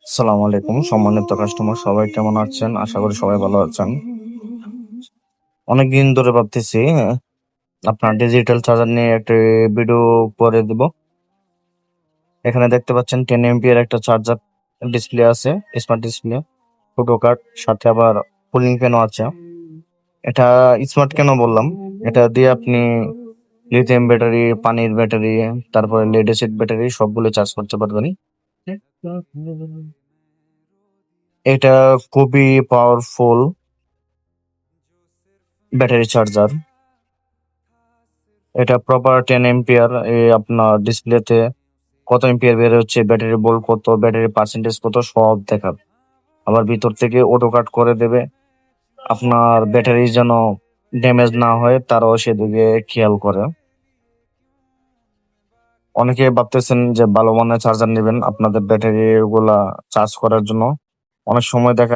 আসসালামু আলাইকুম সম্মানিত কাস্টমার, সবাই কেমন আছেন? আশা করি সবাই ভালো আছেন। অনেকদিন ধরে ভাবতেছি আপনার ডিজিটাল চার্জার নিয়ে একটা ভিডিও করে দিব। এখানে দেখতে পাচ্ছেন 10 এমপিয়ার একটা চার্জার ডিসপ্লে আছে, স্মার্ট ডিসপ্লে, ফটো কার্ড, সাথে আবার কুলিং ফ্যানও আছে। এটা স্মার্ট কেন বললাম? এটা দিয়ে আপনি লিথিয়াম ব্যাটারি, পানির ব্যাটারি, তারপরে লেড অ্যাসিড ব্যাটারি সবগুলো চার্জ করতে পারবেন। এটা খুবই পাওয়ারফুল ব্যাটারি চার্জার। এটা প্রপার 10 এমপিয়ার। আপনার ডিসপ্লেতে কত এমপিয়ার বের হচ্ছে, ব্যাটারি ভোল্ট কত, ব্যাটারি পার্সেন্টেজ কত সব দেখাবে। আবার ভিতর থেকে অটো কাট করে দেবে। আপনার ব্যাটারি যেন ড্যামেজ না হয় তারাও সেদিকে খেয়াল করে। অনেকে ভাবতেছেন যে ভালো মানের চার্জার নেবেন আপনাদের ব্যাটারি গুলা চার্জ করার জন্য। অনেক সময় দেখা